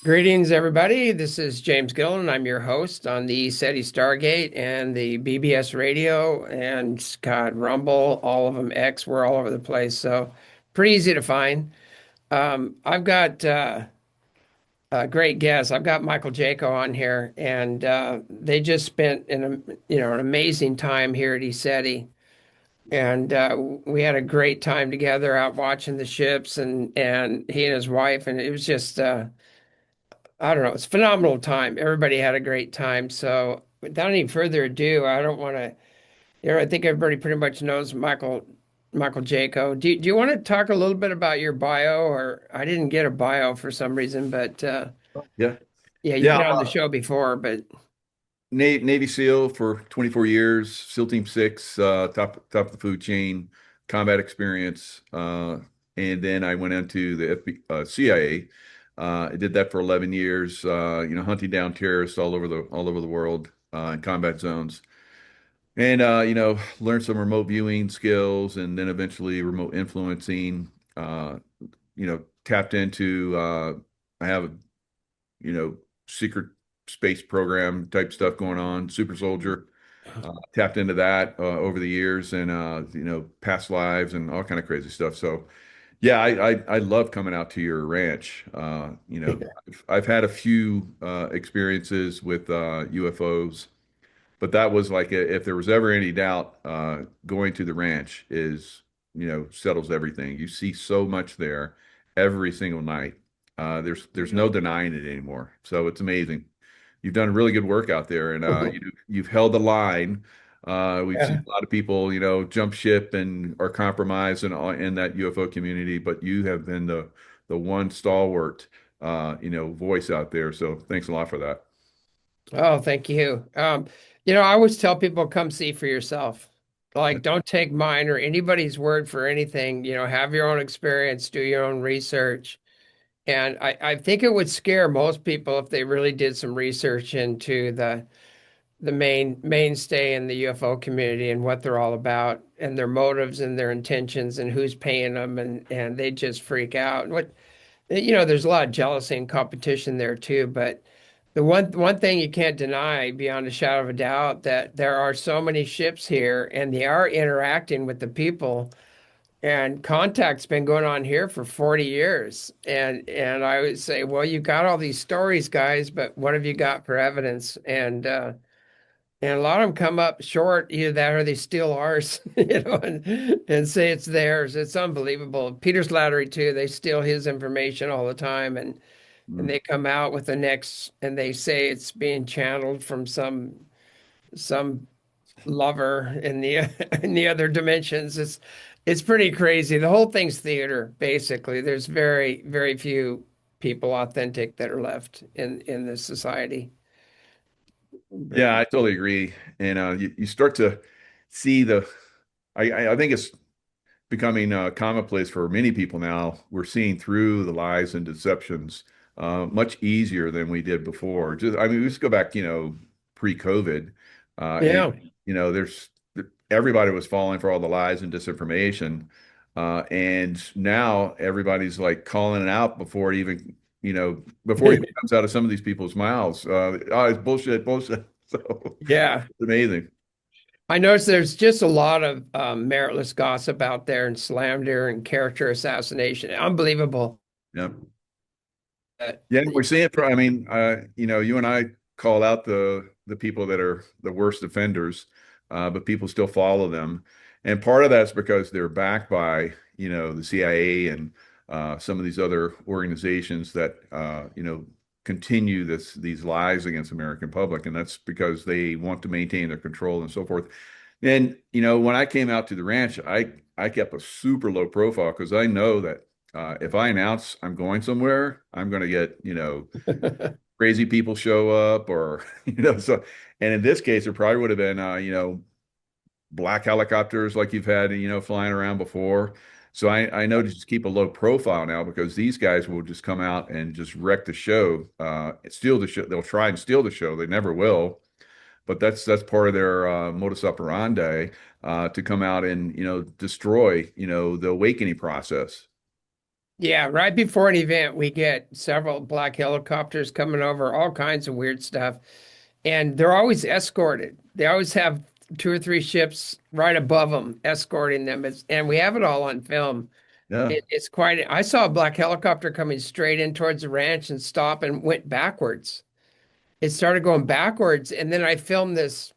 Greetings, everybody. This is James Gilliland. I'm your host on the ECETI Stargate and the BBS Radio and God, Rumble, all of them, X, we're all over the place. So pretty easy to find. I've got a great guest. I've got Michael Jaco on here, and they just spent an amazing time here at ECETI. And we had a great time together out watching the ships and he and his wife, and it was just I don't know. It's a phenomenal time. Everybody had a great time. So without any further ado, I don't want to, I think everybody pretty much knows Michael Jaco. Do you want to talk a little bit about your bio? Or I didn't get a bio for some reason, but Yeah. yeah, you've Yeah. been on the show before, but Navy SEAL for 24 years, SEAL Team 6, top of the food chain, combat experience. And then I went into the CIA. I did that for 11 years, hunting down terrorists all over the world, in combat zones. And learned some remote viewing skills and then eventually remote influencing. Tapped into I have secret space program type stuff going on, super soldier. Tapped into that over the years and past lives and all kind of crazy stuff. So yeah, I love coming out to your ranch. I've had a few experiences with UFOs, but that was like if there was ever any doubt, going to the ranch is settles everything. You see so much there every single night. There's no denying it anymore. So it's amazing. You've done really good work out there, and you've held the line. We've seen yeah. a lot of people, jump ship and are compromised in that UFO community, but you have been the one stalwart, voice out there. So thanks a lot for that. Oh, thank you. I always tell people come see for yourself. Like, don't take mine or anybody's word for anything. Have your own experience, do your own research. And I think it would scare most people if they really did some research into the mainstay in the UFO community and what they're all about and their motives and their intentions and who's paying them and they just freak out. There's a lot of jealousy and competition there too, but the one thing you can't deny beyond a shadow of a doubt that there are so many ships here and they are interacting with the people and contact's been going on here for 40 years. And I would say, well, you got all these stories, guys, but what have you got for evidence? And a lot of them come up short, either that or they steal ours, and say it's theirs. It's unbelievable. Peter Slattery too, they steal his information all the time and Mm. they come out with the next and they say it's being channeled from some lover in the in the other dimensions. It's pretty crazy. The whole thing's theater, basically. There's very, very few people authentic that are left in this society. But Yeah, I totally agree. And you start to see I think it's becoming commonplace for many people now. We're seeing through the lies and deceptions much easier than we did before. I mean, we just go back, pre-COVID, and yeah. there's everybody was falling for all the lies and disinformation, and now everybody's like calling it out before it even comes out of some of these people's mouths. Oh, it's bullshit, bullshit. So Yeah. it's amazing. I noticed there's just a lot of meritless gossip out there and slander and character assassination. Unbelievable. Yeah. Uh, Yeah, we're seeing it I mean, you and I call out the people that are the worst offenders, but people still follow them. And part of that's because they're backed by, the CIA and some of these other organizations that continue these lies against the American public. And that's because they want to maintain their control and so forth. And when I came out to the ranch, I kept a super low profile because I know that If I announce I'm going somewhere, I'm going to get, crazy people show up or, so, and in this case, it probably would have been, black helicopters like you've had, flying around before. So I know to just keep a low profile now because these guys will just come out and just wreck the show, steal the show. They'll try and steal the show. They never will, but that's part of their modus operandi to come out and destroy the awakening process. Yeah, right before an event, we get several black helicopters coming over, all kinds of weird stuff. And they're always escorted. They always have two or three ships right above them escorting them. And we have it all on film. Yeah. It's quite, I saw a black helicopter coming straight in towards the ranch and stop and went backwards. It started going backwards. And then I filmed this.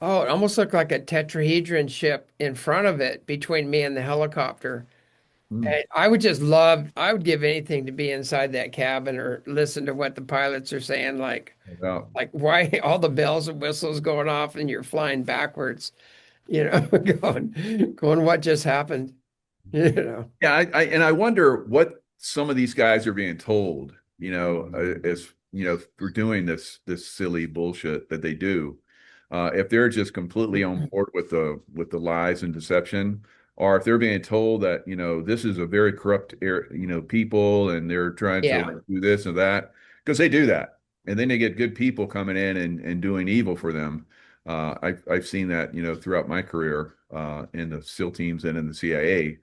Oh, it almost looked like a tetrahedron ship in front of it between me and the helicopter. Mm. And I would just love, I would give anything to be inside that cabin or listen to what the pilots are saying, Yeah. like why all the bells and whistles going off and you're flying backwards, going, what just happened? You know. Yeah, and I wonder what some of these guys are being told, as for doing this silly bullshit that they do. If they're just completely on board with the lies and deception, or if they're being told that, this is a very corrupt people and they're trying Yeah. to do this and that, because they do that. And then they get good people coming in and doing evil for them. I've seen that, throughout my career in the SEAL teams and in the CIA.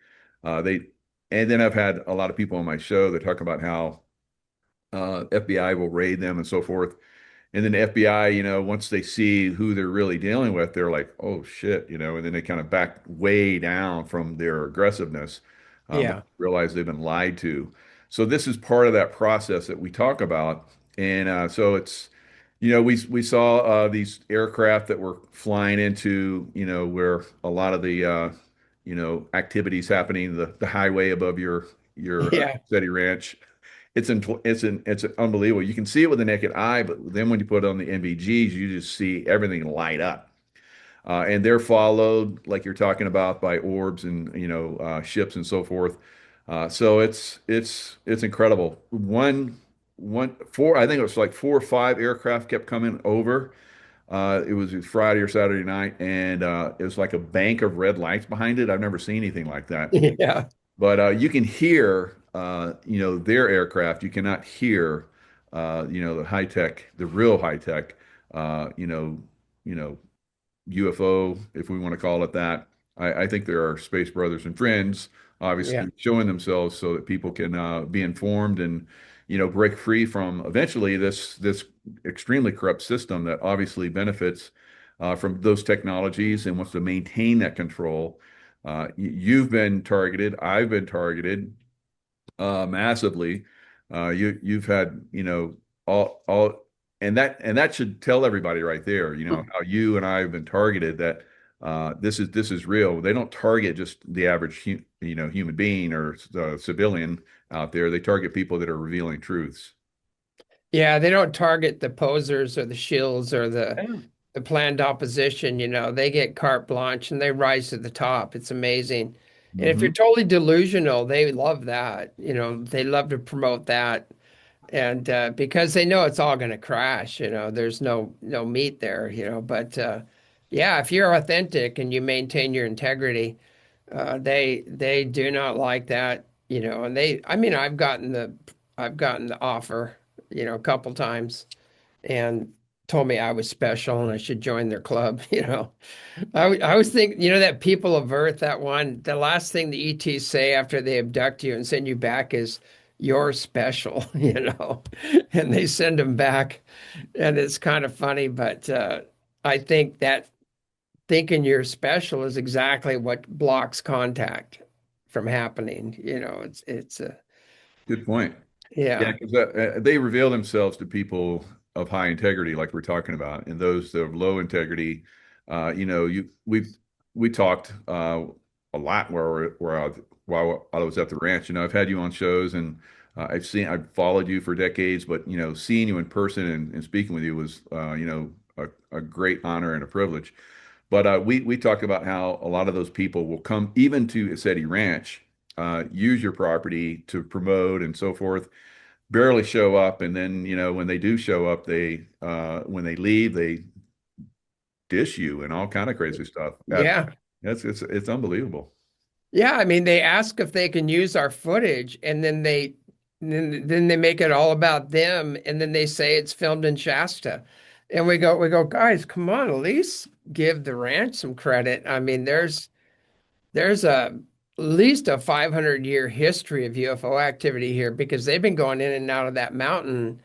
They and then I've had a lot of people on my show that talk about how FBI will raid them and so forth. And then the FBI, once they see who they're really dealing with, they're like, oh shit, and then they kind of back way down from their aggressiveness, but Yeah. realize they've been lied to. So this is part of that process that we talk about. And so it's, we saw these aircraft that were flying into, where a lot of the, activities happening, the highway above your Yeah. SETI ranch. It's unbelievable. You can see it with the naked eye, but then when you put on the NVGs, you just see everything light up. And they're followed, like you're talking about, by orbs and ships and so forth. So it's incredible. Four, I think it was like 4 or 5 aircraft kept coming over. It was Friday or Saturday night, and it was like a bank of red lights behind it. I've never seen anything like that. Yeah. But you can hear, their aircraft. You cannot hear, the high tech, the real high tech, uh, you know, you know, UFO, if we want to call it that. I think there are space brothers and friends, Yeah. obviously showing themselves so that people can be informed and, break free from eventually this extremely corrupt system that obviously benefits from those technologies and wants to maintain that control. You've been targeted. I've been targeted massively. You've had, all, and that should tell everybody right there, how you and I have been targeted. That this is real. They don't target just the average, human being or civilian out there. They target people that are revealing truths. Yeah, they don't target the posers or the shills or Yeah. the planned opposition, they get carte blanche and they rise to the top. It's amazing. And if you're Hmm. totally delusional, they love that. They love to promote that. And because they know it's all going to crash, there's no meat there, but yeah, if you're authentic and you maintain your integrity, they do not like that, and I mean, I've gotten the offer, a couple times and told me I was special and I should join their club, I was thinking, that people of Earth, the last thing the ETs say after they abduct you and send you back is you're special, and they send them back. And it's kind of funny, but I think that thinking you're special is exactly what blocks contact from happening. Good point. Yeah, Yeah, because they reveal themselves to people of high integrity, like we're talking about, and those that of low integrity. We talked a lot while I was at the ranch. I've had you on shows, and I've followed you for decades, but seeing you in person and speaking with you was a great honor and a privilege. But we talked about how a lot of those people will come even to ECETI Ranch use your property to promote and so forth, barely show up. And then, when they do show up, when they leave, they dish you and all kind of crazy stuff. Yeah. It's unbelievable. Yeah, I mean, they ask if they can use our footage, and then they make it all about them, and then they say it's filmed in Shasta. And we go, guys, come on, at least give the ranch some credit. I mean, there's at least a 500-year history of UFO activity here because they've been going in and out of that mountain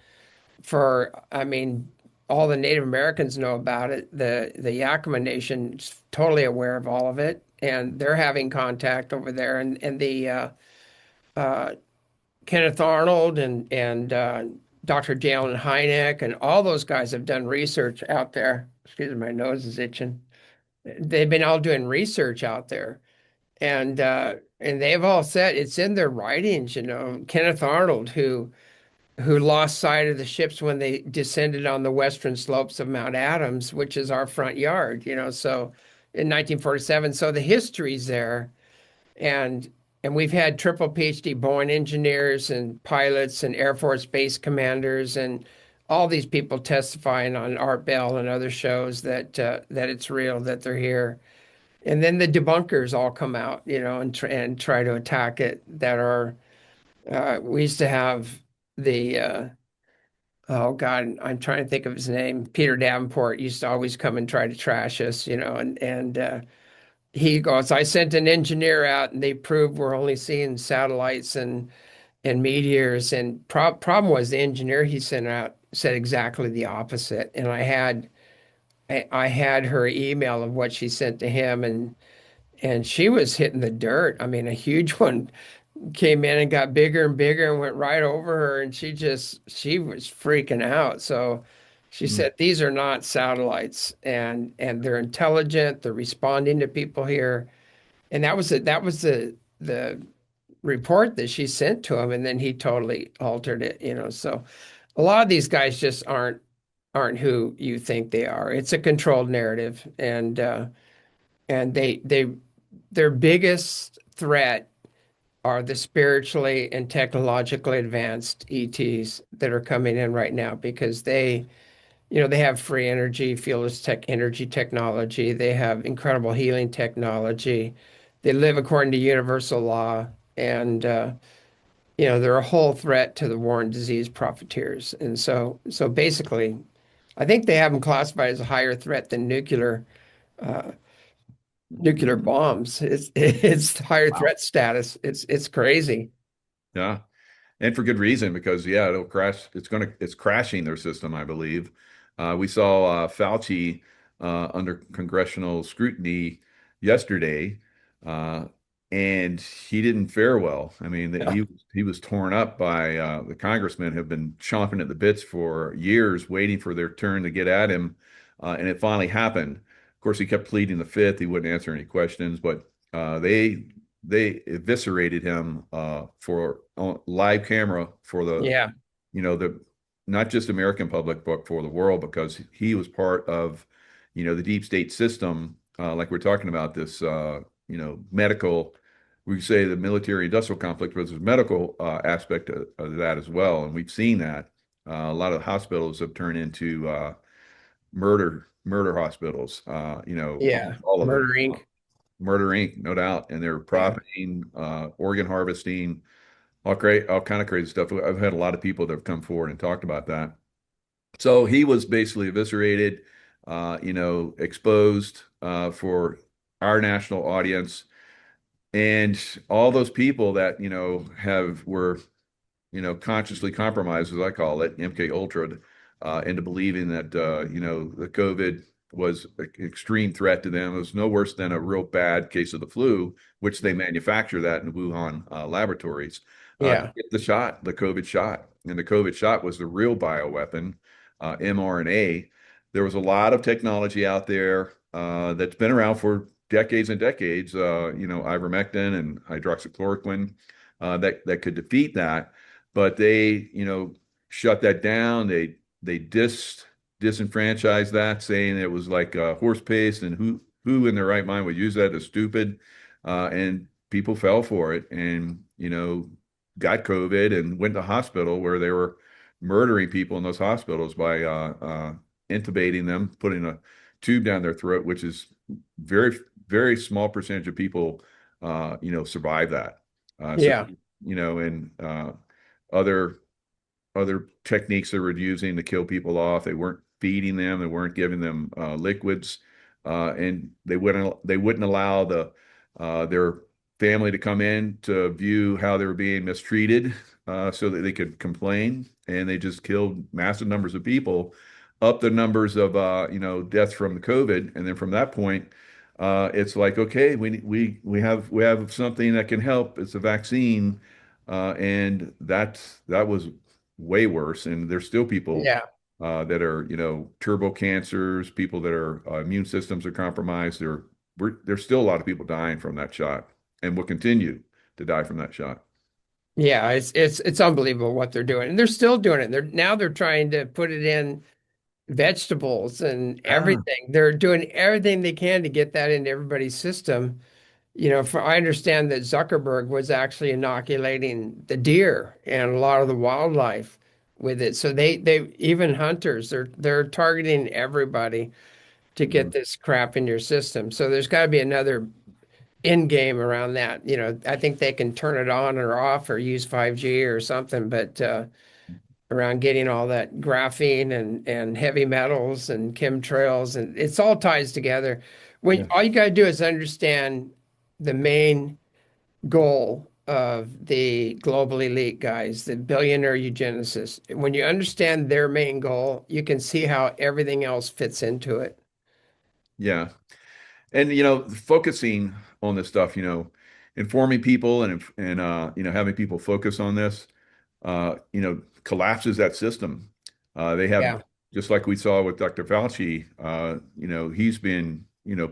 I mean, all the Native Americans know about it. The Yakama Nation's totally aware of all of it, and they're having contact over there. And the uh, Kenneth Arnold and Dr. Jalen Hynek and all those guys have done research out there. Excuse me, my nose is itching. They've been all doing research out there, and they've all said it's in their writings. Kenneth Arnold, who lost sight of the ships when they descended on the western slopes of Mount Adams, which is our front yard, so in 1947. So the history's there. And we've had triple PhD Boeing engineers and pilots and Air Force base commanders and all these people testifying on Art Bell and other shows that it's real, that they're here. And then the debunkers all come out, and try to attack it. We used to have the oh God, I'm trying to think of his name. Peter Davenport used to always come and try to trash us, and he goes, I sent an engineer out and they proved we're only seeing satellites and meteors. And problem was the engineer he sent out said exactly the opposite. And I had her email of what she sent to him, and she was hitting the dirt. I mean, a huge one came in and got bigger and bigger and went right over her, and she was freaking out. So she Mm. said these are not satellites, and they're intelligent, they're responding to people here. And that was the report that she sent to him, and then he totally altered it. So a lot of these guys just aren't who you think they are. It's a controlled narrative, and their biggest threat are the spiritually and technologically advanced ETs that are coming in right now because they have free energy, fearless energy technology. They have incredible healing technology. They live according to universal law, and they're a whole threat to the war and disease profiteers. And so basically, I think they have them classified as a higher threat than uh, nuclear bombs. It's higher Wow. threat status. It's crazy. Yeah. And for good reason, because it'll crash. It's crashing their system, I believe. We saw Fauci under congressional scrutiny yesterday, uh, and he didn't fare well. I mean, that Yeah. he was torn up by the congressmen have been chomping at the bits for years, waiting for their turn to get at him, and it finally happened. Of course, he kept pleading the fifth. He wouldn't answer any questions, but they eviscerated him for on live camera for Yeah. the not just American public, but for the world, because he was part of the deep state system, like we're talking about this medical. We say the military industrial conflict, but there's a medical aspect of that as well, and we've seen that a lot of hospitals have turned into murder hospitals. Yeah. All of them. Murder Inc. Murder Inc., no doubt, and they're Yeah. profiting, organ harvesting, all kind of crazy stuff. I've had a lot of people that have come forward and talked about that. So he was basically eviscerated, exposed for our national audience, and all those people that have were consciously compromised, as I call it, MK Ultra, into believing that, the COVID was an extreme threat to them. It was no worse than a real bad case of the flu, which they manufacture that in Wuhan laboratories. Yeah. Get the shot, the COVID shot. And the COVID shot was the real bioweapon, mRNA. There was a lot of technology out there that's been around for decades and decades, ivermectin and hydroxychloroquine, that could defeat that, but they, shut that down. They disenfranchised that, saying it was like horse paste, and who in their right mind would use that as stupid. And people fell for it and, got COVID and went to hospital where they were murdering people in those hospitals by intubating them, putting a tube down their throat, which is very, very small percentage of people, survive that. So, Yeah. and other techniques they were using to kill people off. They weren't feeding them. They weren't giving them liquids, and they wouldn't allow their family to come in to view how they were being mistreated, so that they could complain. And they just killed massive numbers of people, up the numbers of deaths from the COVID. And then from that point, it's like, okay, we have something that can help. It's a vaccine, and that was way worse. And there's still people Yeah. that are, turbo cancers, people that are immune systems are compromised. There's still a lot of people dying from that shot, and will continue to die from that shot. Yeah, it's unbelievable what they're doing. And they're still doing it. They're trying to put it in vegetables and Ah, everything. They're doing everything they can to get that into everybody's system. I understand that Zuckerberg was actually inoculating the deer and a lot of the wildlife with it. So they even hunters, they're targeting everybody to get mhm. this crap in your system. So there's got to be another end game around that. I think they can turn it on or off or use 5G or something, but around getting all that graphene and heavy metals and chemtrails, and it's all ties together. When Yeah. all you got to do is understand the main goal of the global elite guys, the billionaire eugenicists. When you understand their main goal, you can see how everything else fits into it. Yeah. And focusing on this stuff, informing people and having people focus on this, collapses that system. They have, Yeah. just like we saw with Dr. Fauci, he's been,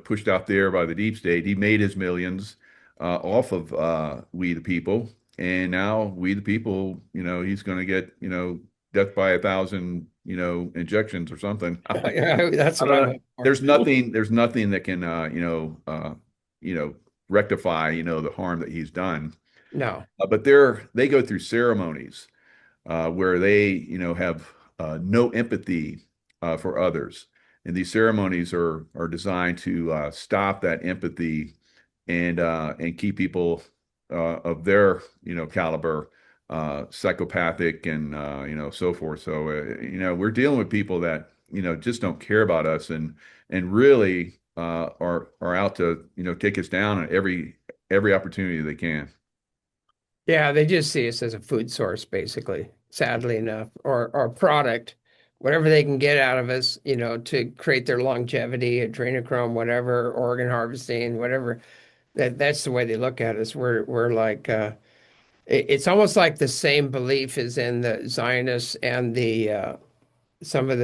pushed out there by the deep state. He made his millions off of we the people, and now we the people, he's going to get, death by 1,000, injections or something. That's I what don't I'm know. hoping for. There's nothing that can rectify the harm that he's done. No. But they go through ceremonies where they have no empathy for others, and these ceremonies are designed to stop that empathy and keep people of their caliber psychopathic and so forth. So we're dealing with people that just don't care about us and really are out to take us down at every opportunity they can. Yeah, they just see us as a food source, basically, sadly enough, or product, whatever they can get out of us, to create their longevity, adrenochrome, whatever, organ harvesting, whatever. That's the way they look at us. We're like it's almost like the same belief is in the Zionists and the some of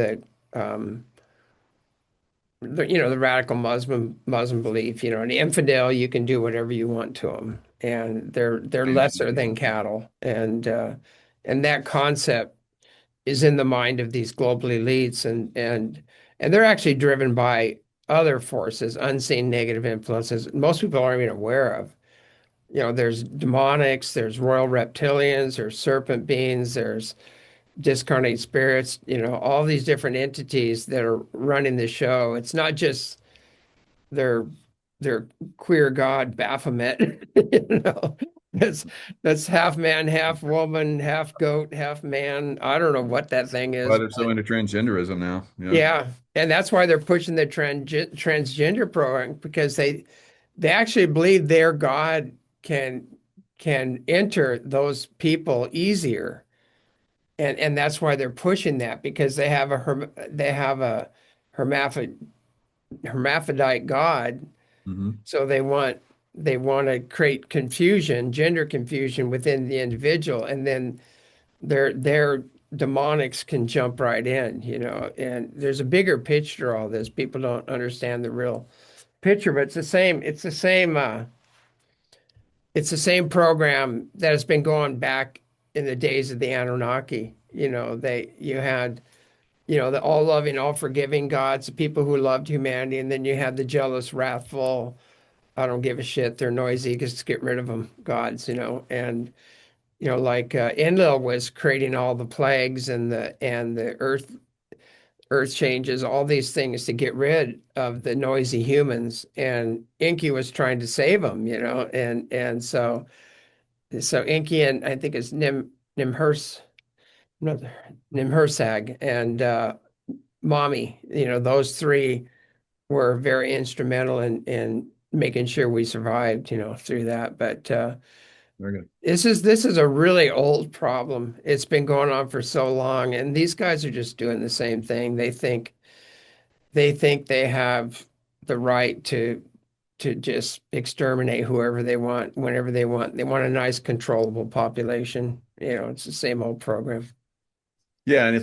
um, the radical Muslim belief. An infidel, you can do whatever you want to them, and they're lesser than cattle, and that concept is in the mind of these global elites, and they're actually driven by other forces, unseen negative influences most people aren't even aware of. There's demonics, there's royal reptilians, there's serpent beings, there's discarnate spirits, all these different entities that are running the show. It's not just their their queer god Baphomet, you know. That's that's half man, half woman, half goat, half man. I don't know what that thing Why is, they're so but into transgenderism now. Yeah. yeah. And that's why they're pushing the transgender program because they actually believe their God can enter those people easier. And that's why they're pushing that because they have a hermaphrodite God. Hmm. So they want to create confusion, gender confusion within the individual, and then their demonics can jump right in. And there's a bigger picture to all this. People don't understand the real picture, but it's the same program that has been going back in the days of the Anunnaki. You had the all-loving, all-forgiving gods, the people who loved humanity, and then you had the jealous, wrathful, I don't give a shit. They're noisy. Just get rid of them, gods, And like Enlil was creating all the plagues and the earth changes, all these things to get rid of the noisy humans, and Inky was trying to save them, and so Inky and I think it's Nimhurs, no, Nimhursag and Mommy, those three were very instrumental in making sure we survived, through that. But Very good. this is a really old problem. It's been going on for so long, and these guys are just doing the same thing. They think they have the right to just exterminate whoever they want, whenever they want. They want a nice, controllable population. It's the same old program. Yeah, and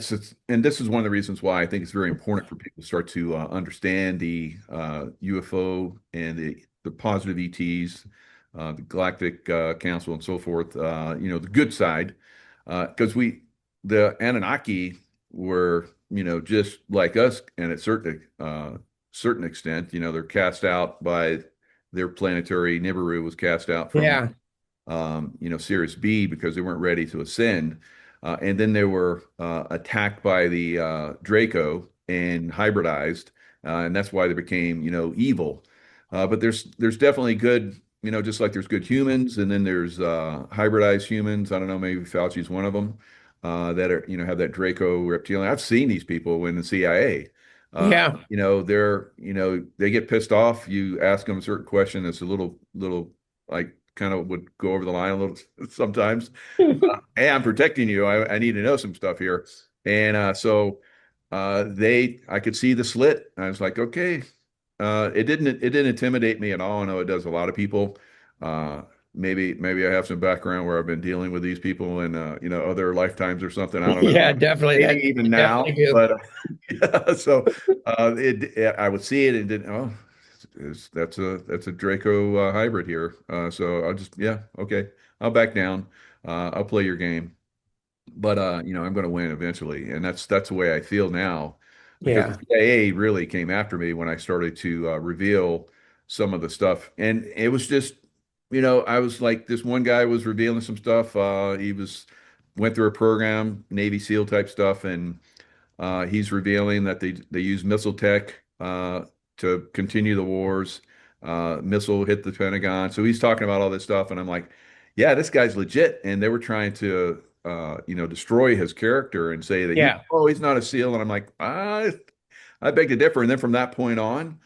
and this is one of the reasons why I think it's very important for people to start to understand the UFO and the positive ETs, the Galactic Council, and so forth. The good side, because the Anunnaki were, just like us, and at certain extent, they're cast out by their planetary. Nibiru was cast out from Yeah, Sirius B because they weren't ready to ascend. And then they were attacked by the Draco and hybridized, and that's why they became, evil. But there's definitely good, just like there's good humans, and then there's hybridized humans. I don't know, maybe Fauci's one of them that are, have that Draco reptilian. I've seen these people in the CIA. yeah, They get pissed off. You ask them a certain question that's a little like kind of would go over the line a little sometimes. Hey, I'm protecting you. I need to know some stuff here. And I could see the slit. I was like, okay. It didn't intimidate me at all. I know it does a lot of people. Uh, maybe I have some background where I've been dealing with these people in other lifetimes or something. I don't know. yeah, definitely. Maybe That even you definitely now, do. but yeah, so I would see it and didn't. Oh, that's a Draco hybrid here. So I'll just yeah, okay. I'll back down. I'll play your game, but I'm going to win eventually, and that's the way I feel now, because the Yeah, CIA really came after me when I started to reveal some of the stuff, and it was just, I was like, this one guy was revealing some stuff. He went through a program, Navy SEAL type stuff, and he's revealing that they use missile tech to continue the wars. Missile hit the Pentagon. So he's talking about all this stuff. And I'm like, yeah, this guy's legit. And they were trying to, destroy his character and say that, yeah, oh, he's not a SEAL. And I'm like, I beg to differ. And then from that point on,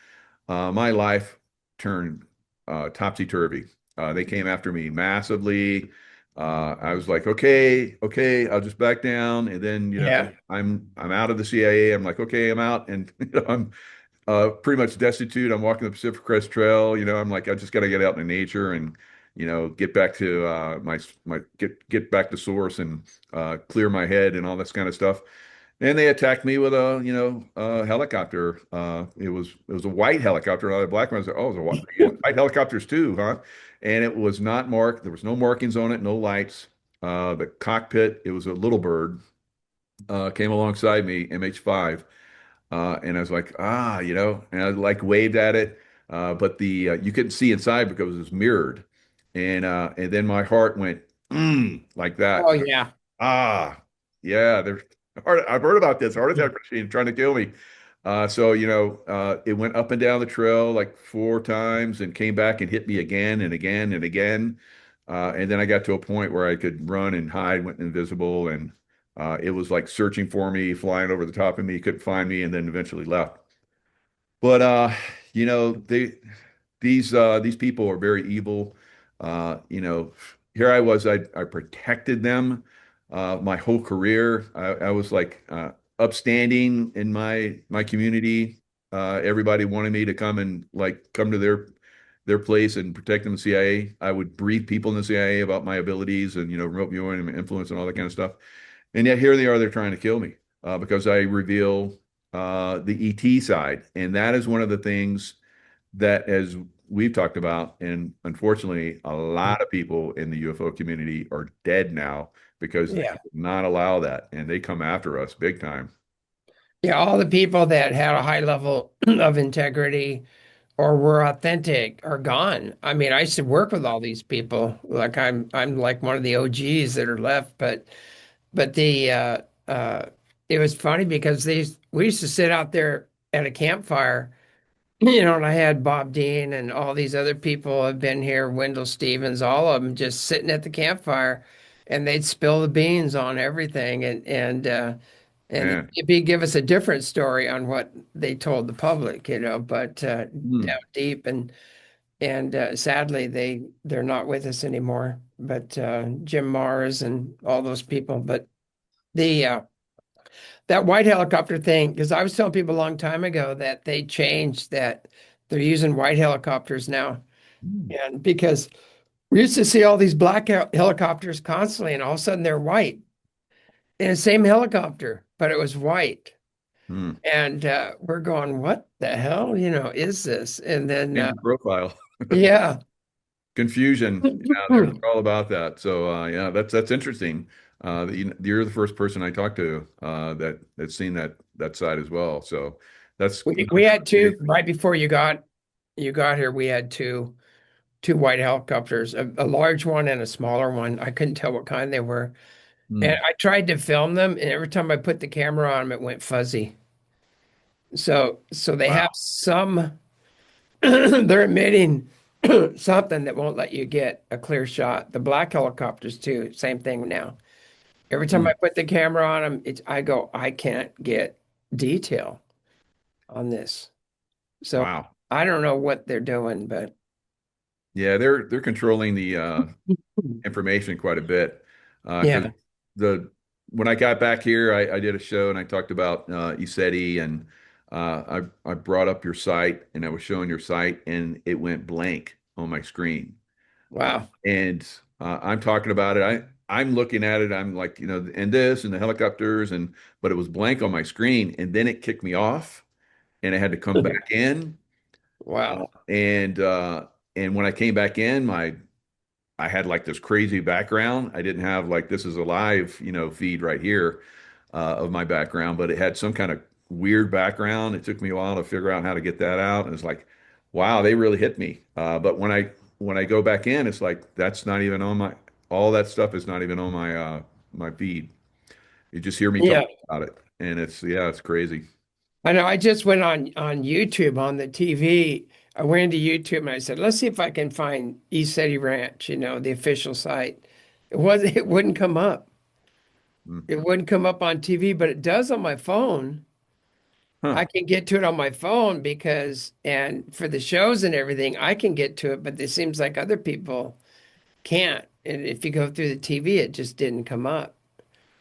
my life turned topsy-turvy. They came after me massively. I was like, okay, I'll just back down, and then yeah, I'm out of the CIA. I'm like, okay, I'm out, and I'm pretty much destitute. I'm walking the Pacific Crest Trail. I'm like, I just got to get out in nature and get back to my get back to source and clear my head and all this kind of stuff. And they attacked me with a helicopter. It was a white helicopter, not a black one. I was like, oh, it was a white, white helicopters too, huh? And it was not marked. There was no markings on it, no lights. The cockpit, it was a little bird, came alongside me, MH5, and I was like, and I like waved at it, but the you couldn't see inside because it was mirrored, and then my heart went like oh that. yeah, Ah, yeah, I've heard about this heart attack machine trying to kill me. So, it went up and down the trail like 4 times and came back and hit me again and again and again. And then I got to a point where I could run and hide, went invisible, and it was like searching for me, flying over the top of me, couldn't find me, and then eventually left. But these people are very evil. Here I was, I protected them my whole career. I was like upstanding in my community. Everybody wanted me to come and like come to their place and protect them in the CIA. I would brief people in the CIA about my abilities and remote viewing and influence and all that kind of stuff. And yet here they are, they're trying to kill me because I reveal the ET side. And that is one of the things that, as we've talked about, and unfortunately, a lot of people in the UFO community are dead now because they yeah, did not allow that. And they come after us big time. yeah. All the people that had a high level of integrity or were authentic are gone. I mean, I used to work with all these people. Like I'm like one of the OGs that are left, but the it was funny because these we used to sit out there at a campfire, and I had Bob Dean and all these other people have been here, Wendell Stevens, all of them just sitting at the campfire, and they'd spill the beans on everything, and Man. maybe give us a different story on what they told the public, but Hmm. down deep and sadly they're not with us anymore. But Jim Mars and all those people, but the that white helicopter thing, because I was telling people a long time ago that they changed that they're using white helicopters now. Hmm. And because we used to see all these black helicopters constantly, and all of a sudden they're white in the same helicopter, but it was white. Hmm. And we're going, what the hell, is this? And then, Change the profile. yeah. Confusion. Yeah, they're all about that. So yeah, that's interesting. You're the first person I talked to that's seen that side as well. So that's We had two right before you got here. We had two white helicopters, a large one and a smaller one. I couldn't tell what kind they were. And Hmm. I tried to film them, and every time I put the camera on them, it went fuzzy. So they have Wow. some they're emitting something that won't let you get a clear shot. The black helicopters too, same thing now. Every time Hmm. I put the camera on them, I can't get detail on this. So Wow. I don't know what they're doing, but Yeah, they're controlling the information quite a bit. Because yeah. the when I got back here, I did a show and I talked about ECETI and I brought up your site and I was showing your site and it went blank on my screen. Wow. And I'm talking about it. I'm looking at it. I'm like, and this and the helicopters but it was blank on my screen and then it kicked me off and I had to come back in. Wow. And when I came back in, I had like this crazy background. I didn't have like this is a live, feed right here of my background, but it had some kind of weird background. It took me a while to figure out how to get that out. And it's like, wow, they really hit me. But when I go back in, it's like that's not even on my all that stuff is not even on my feed. You just hear me talk Yeah. about it, and it's crazy. I know. I just went on YouTube on the TV. I went into YouTube and I said, let's see if I can find ECETI Ranch, the official site. It wouldn't come up. Mm. It wouldn't come up on TV, but it does on my phone. Huh. I can get to it on my phone and for the shows and everything, I can get to it, but it seems like other people can't. And if you go through the TV, it just didn't come up.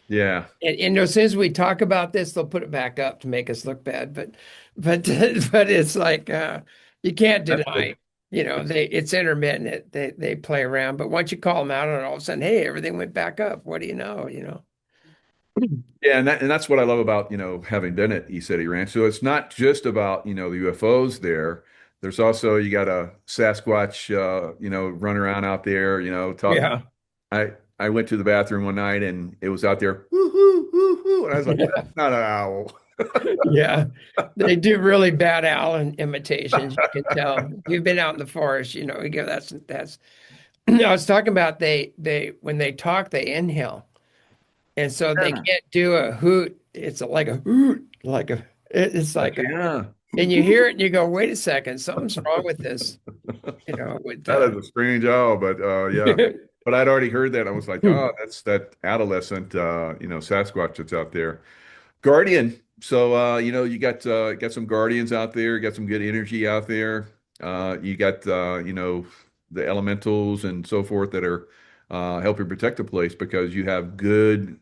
Yeah. And as soon as we talk about this, they'll put it back up to make us look bad. But but it's like you can't That's deny, good. it's intermittent. They play around, but once you call them out on it, all of a sudden, hey, everything went back up. What do you know? Yeah, and that's what I love about, having been at ECETI Ranch. So it's not just about, the UFOs there. There's also you got a Sasquatch run around out there, talk. Yeah. I went to the bathroom one night and it was out there, whoo, hoo, hoo, hoo, and I was like, Yeah. that's not an owl. Yeah. They do really bad owl imitations, you can tell. You've been out in the forest, you go, that's I was talking about they when they talk, they inhale. And so they Yeah. can't do a hoot. It's like a hoot, it's like Gotcha, yeah. and you hear it and you go, wait a second, something's wrong with this, with That is a strange owl, but yeah. But I'd already heard that. I was like, oh, that's that adolescent Sasquatch that's out there. Guardian. So you got some guardians out there, got some good energy out there. You got the elementals and so forth that are helping protect the place because you have good,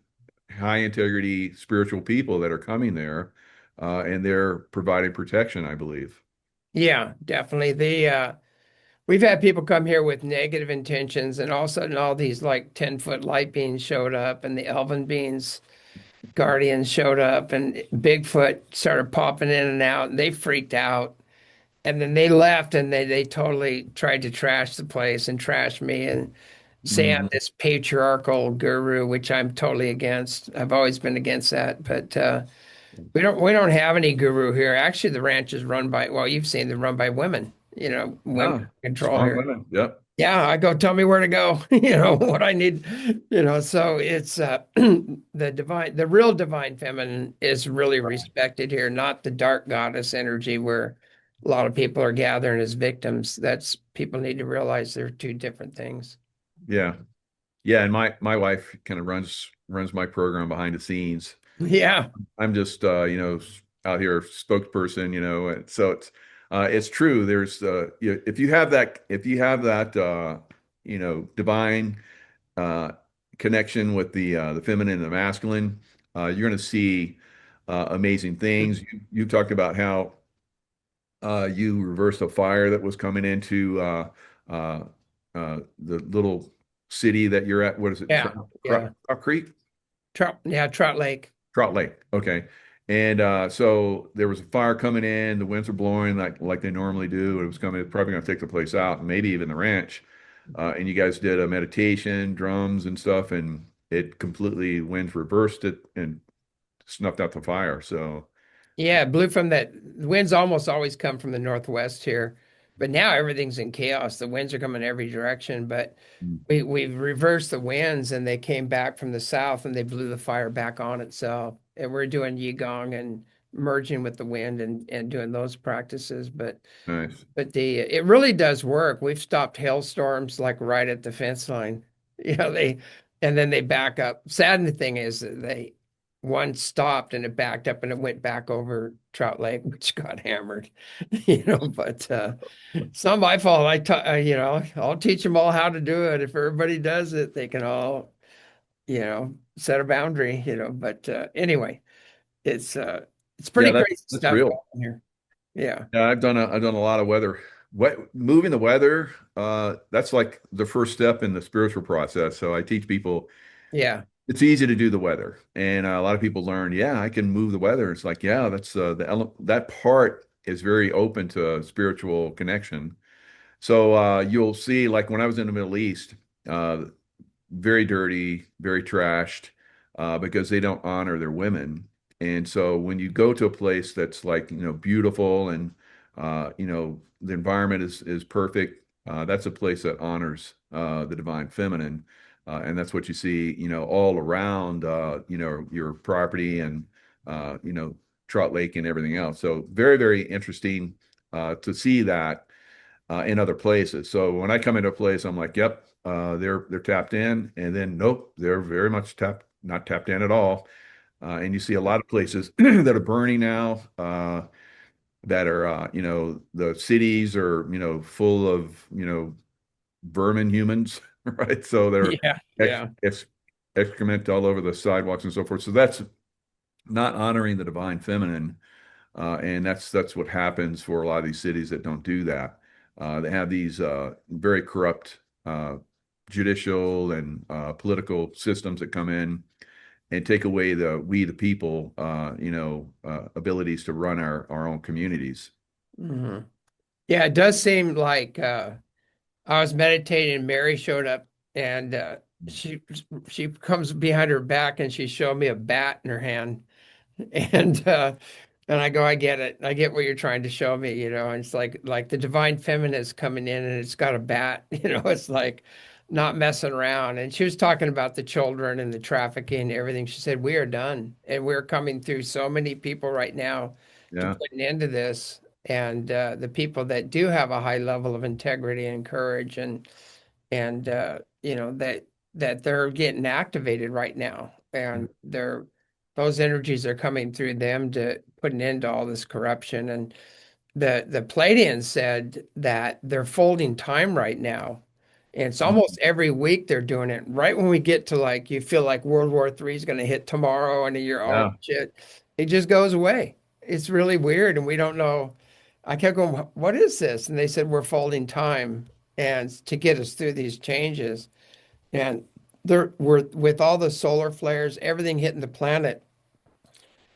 high integrity spiritual people that are coming there, and they're providing protection, I believe. Yeah, definitely. We've had people come here with negative intentions, and all of a sudden all these like 10-foot light beings showed up, and the Elven beings guardians showed up, and Bigfoot started popping in and out, and they freaked out. And then they left and they totally tried to trash the place and trash me and say I'm Mhm. this patriarchal guru, which I'm totally against. I've always been against that. But we don't have any guru here. Actually, the ranch is run by, well, you've seen them run by women. women Yeah, control strong here. women. Yep. Yeah, I go tell me where to go, what I need, so it's the real divine feminine is really respected here, not the dark goddess energy where a lot of people are gathering as victims. That's people need to realize they're two different things. Yeah. Yeah, and my wife kind of runs my program behind the scenes. Yeah. I'm just out here spokesperson, and so it's true. There's if you have that divine uh connection with the feminine and the masculine, you're going to see amazing things. You talked about how you reversed a fire that was coming into uh the little city that you're at. What is it? Yeah. Yeah. Trout Creek? Trout Lake. Trout Lake. Okay. And so there was a fire coming in, the winds were blowing like they normally do. It was coming, it's probably going to take the place out, and maybe even the ranch. And you guys did a meditation, drums and stuff, and it completely winds reversed it and snuffed out the fire. So Yeah, it blew from that. The winds almost always come from the northwest here, but now everything's in chaos. The winds are coming every direction, but we've reversed the winds and they came back from the south and they blew the fire back on itself. And we're doing Yigong and merging with the wind and doing those practices. nice. But it really does work. We've stopped hailstorms like right at the fence line. They and then they back up. Sad thing is that they one stopped and it backed up and it went back over Trout Lake, which got hammered. But it's not my fault. I'll teach them all how to do it. If everybody does it, they can all, set a boundary, But anyway, it's Yeah, pretty crazy that's stuff real. going here. Yeah. Yeah, I've done a lot of weather. Moving the weather, that's like the first step in the spiritual process. So I teach people Yeah. it's easy to do the weather, and a lot of people learn, yeah, I can move the weather. It's like, yeah, that's that part is very open to a spiritual connection. So you'll see, like when I was in the Middle East, uh, very dirty, very trashed, because they don't honor their women. And so when you go to a place that's like, beautiful and the environment is perfect, that's a place that honors the divine feminine. And that's what you see, all around your property and Trout Lake and everything else. So very, very interesting to see that in other places. So when I come into a place, I'm like, yep, they're tapped in, and then nope, they're very much not tapped in at all. And you see a lot of places that are burning now, that are the cities are full of vermin humans, right? So they're Yeah. ex Yeah. ex excrement all over the sidewalks and so forth. So that's not honoring the divine feminine. And that's what happens for a lot of these cities that don't do that. They have these very corrupt judicial and political systems that come in and take away the people, abilities to run our own communities. hmm Yeah, it does seem like I was meditating and Mary showed up and she comes behind her back and she showed me a bat in her hand. And I go, I get it. I get what you're trying to show me, And it's like the divine feminine is coming in and it's got a bat, It's like not messing around. And she was talking about the children and the trafficking and everything. She said, we are done. And we're coming through so many people right now to Yeah. put an end to this. And the people that do have a high level of integrity and courage and that they're getting activated right now. And those energies are coming through them to put an end to all this corruption. And the Pleiadians said that they're folding time right now. And it's almost every week they're doing it. Right when we get to like you feel like World War III is going to hit tomorrow and you're oh Yeah. shit, it just goes away. It's really weird and we don't know. I kept going, what is this? And they said we're folding time and to get us through these changes. And we're with all the solar flares, everything hitting the planet,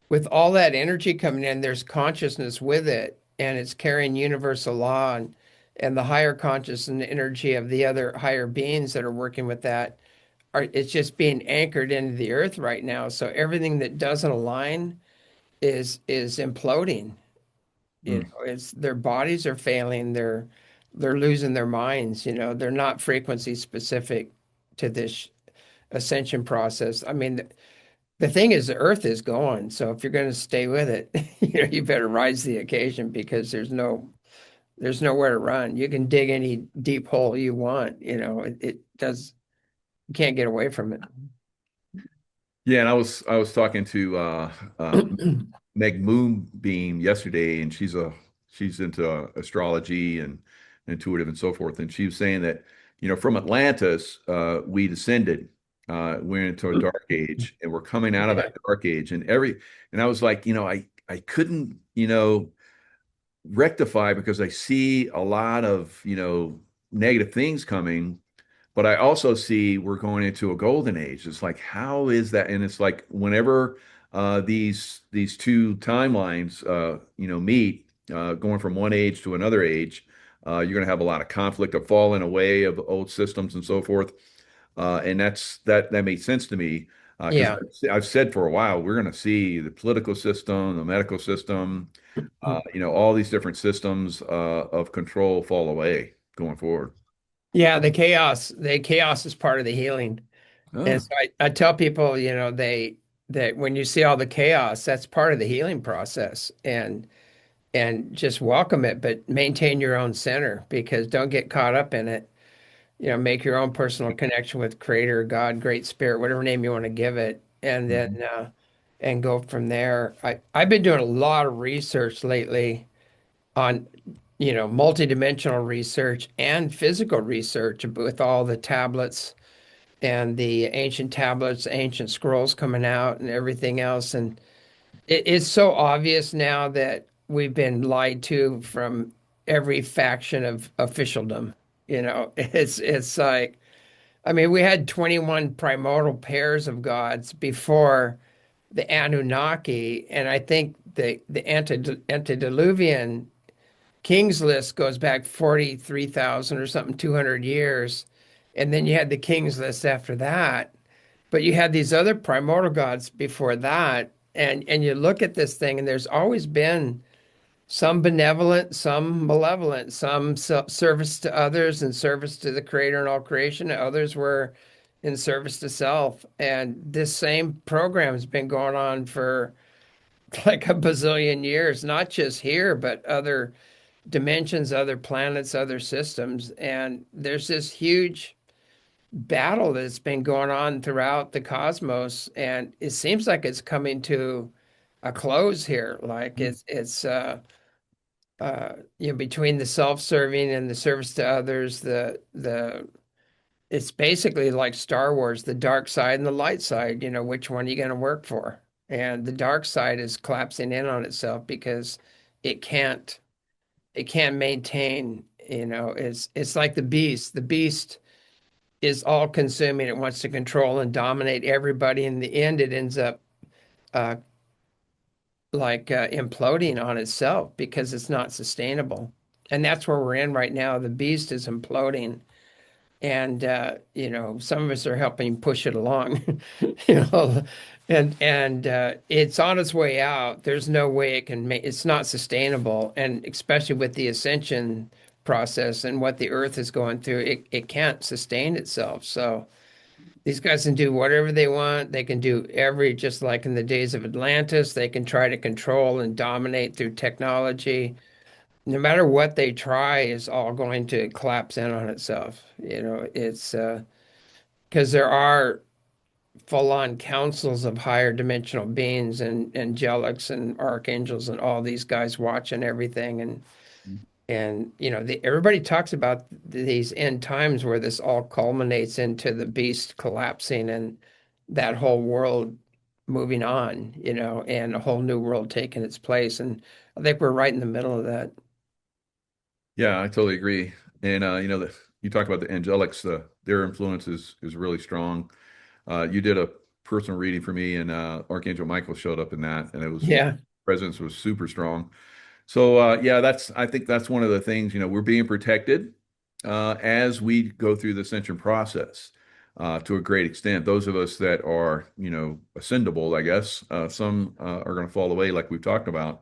with all that energy coming in, there's consciousness with it, and it's carrying universal law and the higher conscious and energy of the other higher beings that are working with that it's just being anchored into the earth right now. So everything that doesn't align is imploding. Mm. It's their bodies are failing, they're losing their minds, they're not frequency specific to this ascension process. I mean, the thing is the earth is going, so if you're going to stay with it, you better rise to the occasion because there's nowhere to run. You can dig any deep hole you want, it does you can't get away from it. Yeah, and I was talking to Meg Moonbeam yesterday, and she's into astrology and intuitive and so forth. And she was saying that, from Atlantis, we descended, went into a dark age, and we're coming out of Yeah. that dark age. And I was like, I couldn't, rectify because I see a lot of, negative things coming, but I also see we're going into a golden age. It's like, how is that? And it's like whenever these two timelines meet, going from one age to another age, you're going to have a lot of conflict, a falling away of old systems and so forth. And that made sense to me because Yeah. I've said for a while we're going to see the political system, the medical system, all these different systems of control fall away going forward. Yeah, the chaos is part of the healing. And Ah. so I tell people, that when you see all the chaos, that's part of the healing process. And just welcome it, but maintain your own center because don't get caught up in it. Make your own personal connection with Creator, God, Great Spirit, whatever name you want to give it, and then Mhm. and go from there. I've been doing a lot of research lately on multidimensional research and physical research with all the tablets and the ancient tablets, ancient scrolls coming out and everything else. And it's so obvious now that we've been lied to from every faction of officialdom. It's like, I mean, we had 21 primordial pairs of gods before the Anunnaki, and I think the antediluvian King's List goes back 43,000 or something, 200 years. And then you had the King's List after that. But you had these other primordial gods before that. And you look at this thing, and there's always been some benevolent, some malevolent, some service to others and service to the creator and all creation. And others were in service to self. And this same program has been going on for like a bazillion years, not just here, but other dimensions, other planets, other systems. And there's this huge battle that's been going on throughout the cosmos. And it seems like it's coming to a close here. Like between the self-serving and the service to others, the it's basically like Star Wars, the dark side and the light side, which one are you going to work for? And the dark side is collapsing in on itself because it can't it can't maintain, it's like the beast. The beast is all consuming. It wants to control and dominate everybody. In the end, it ends up uh, imploding on itself because it's not sustainable. And that's where we're in right now. The beast is imploding. And some of us are helping push it along, you know, and it's on its way out. There's no way it can make it's not sustainable, and especially with the ascension process and what the Earth is going through, it can't sustain itself. So these guys can do whatever they want. They can do just like in the days of Atlantis, they can try to control and dominate through technology. No matter what they try is all going to collapse in on itself. It's because there are full-on councils of higher dimensional beings and angelics and archangels and all these guys watching everything. And everybody talks about these end times where this all culminates into the beast collapsing and that whole world moving on, and a whole new world taking its place. And I think we're right in the middle of that. Yeah, I totally agree. And you talk about the Angelics, their influence is really strong. You did a personal reading for me, and Archangel Michael showed up in that, and his Yeah. presence was super strong. So yeah, I think that's one of the things, we're being protected as we go through the ascension process to a great extent. Those of us that are, ascendable, I guess, some are going to fall away, like we've talked about.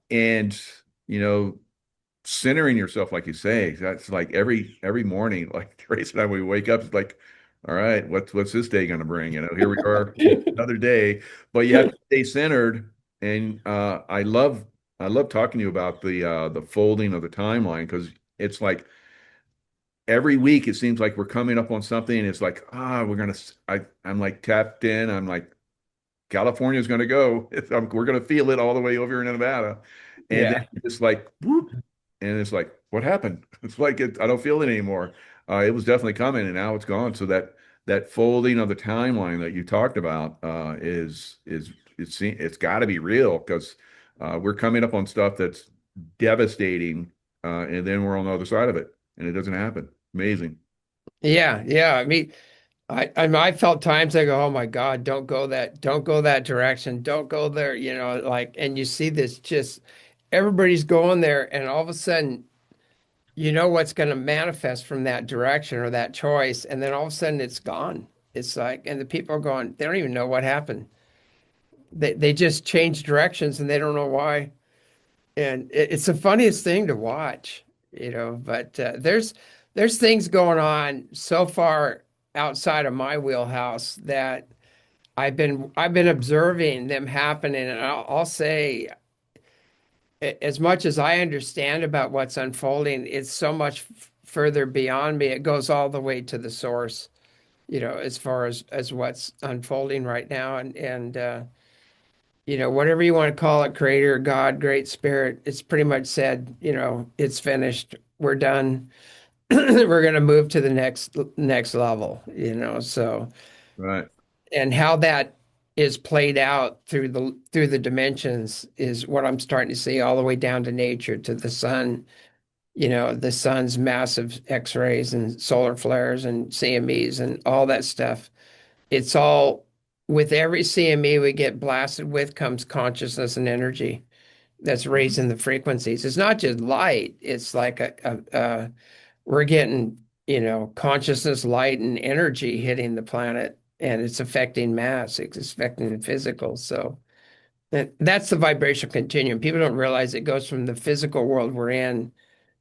And you know, centering yourself, like you say, that's like every morning, like Trace and I, when we wake up, it's like, all right, what's this day going to bring? You know, here we are, another day. But you have to stay centered. And I love talking to you about the folding of the timeline, because it's like every week it seems like we're coming up on something, and it's like, we're gonna. I'm like tapped in. I'm like, California's going to go. We're going to feel it all the way over here in Nevada. And then Yeah. it's like, whoop. And it's like, what happened? It's like, I don't feel it anymore. It was definitely coming, and now it's gone. So that folding of the timeline that you talked about it's got to be real, because we're coming up on stuff that's devastating, and then we're on the other side of it, and it doesn't happen. Amazing. Yeah, yeah. I mean, I felt times I go, oh my God, don't go that direction, don't go there, like, and you see this just everybody's going there, and all of a sudden, what's going to manifest from that direction or that choice, and then all of a sudden it's gone. It's like, and the people are going, they don't even know what happened. They just change directions and they don't know why. And it's the funniest thing to watch, but there's things going on so far outside of my wheelhouse that I've been observing them happening, and I'll say, as much as I understand about what's unfolding, it's so much further beyond me. It goes all the way to the source, as far as what's unfolding right now, and whatever you want to call it, creator, God, great spirit, it's pretty much said, it's finished. We're done. We're going to move to the next level, so, Right. and how that is played out through the dimensions is what I'm starting to see, all the way down to nature, to the sun, the sun's massive X-rays and solar flares and CMEs and all that stuff. It's all, with every CME we get blasted with comes consciousness and energy that's raising the frequencies. It's not just light. It's like we're getting, consciousness, light, and energy hitting the planet, and it's affecting mass. It's affecting the physical. So that's the vibrational continuum. People don't realize it goes from the physical world we're in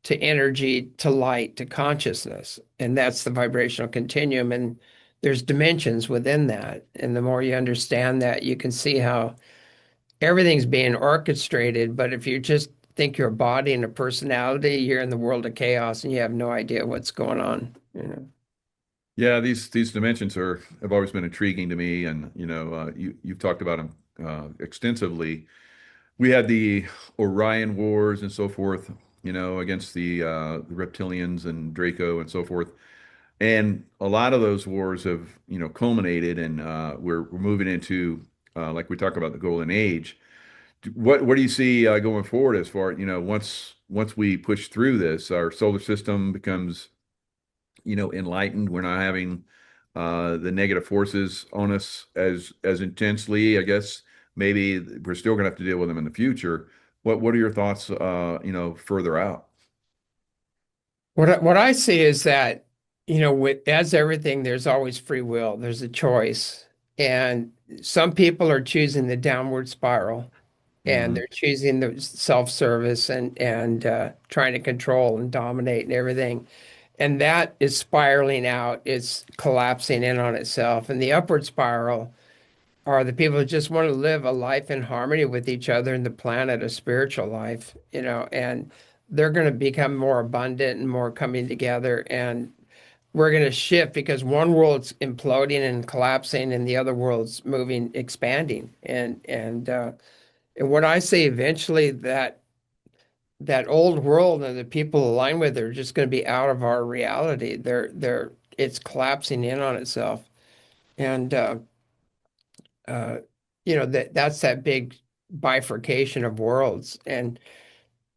to energy to light to consciousness. And that's the vibrational continuum. And there's dimensions within that. And the more you understand that, you can see how everything's being orchestrated. But if you just think you're a body and a personality, you're in the world of chaos and you have no idea what's going on. Yeah, these dimensions have always been intriguing to me, and you've talked about them extensively. We had the Orion Wars and so forth, against the reptilians and Draco and so forth, and a lot of those wars have culminated, and we're moving into, like we talk about, the golden age. What do you see going forward, as far once we push through this, our solar system becomes enlightened. We're not having the negative forces on us as intensely. I guess maybe we're still going to have to deal with them in the future. What are your thoughts, further out? What I see is that, as everything, there's always free will, there's a choice. And some people are choosing the downward spiral, and Hmm. they're choosing the self-service and trying to control and dominate and everything. And that is spiraling out, it's collapsing in on itself. And the upward spiral are the people who just want to live a life in harmony with each other and the planet, a spiritual life, and they're going to become more abundant and more coming together. And we're going to shift because one world's imploding and collapsing and the other world's moving, expanding. And what I say, eventually that old world and the people aligned with it are just going to be out of our reality. It's collapsing in on itself. And uh, that's that big bifurcation of worlds. And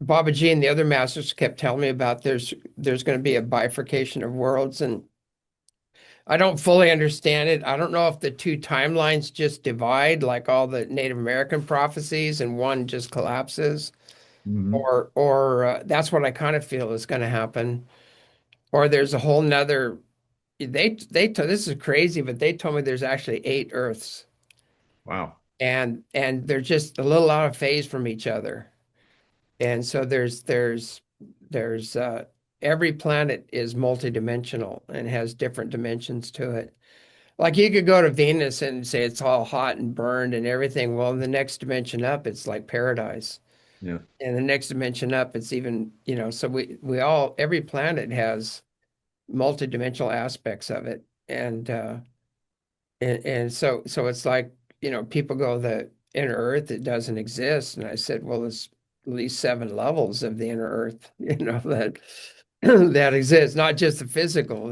Baba G and the other masters kept telling me about there's going to be a bifurcation of worlds, and I don't fully understand it. I don't know if the two timelines just divide like all the Native American prophecies and one just collapses, Hmm. or that's what I kind of feel is going to happen. Or there's a whole nother. This is crazy, but they told me there's actually 8 Earths, Wow. and they're just a little out of phase from each other. And so there's every planet is multidimensional and has different dimensions to it. Like you could go to Venus and say it's all hot and burned and everything. Well, in the next dimension up, it's like paradise. Yeah. And the next dimension up, it's even, so we all every planet has multidimensional aspects of it. And so it's like, people go the inner earth, it doesn't exist. And I said, well, there's at least 7 levels of the inner earth, that that exists, not just the physical.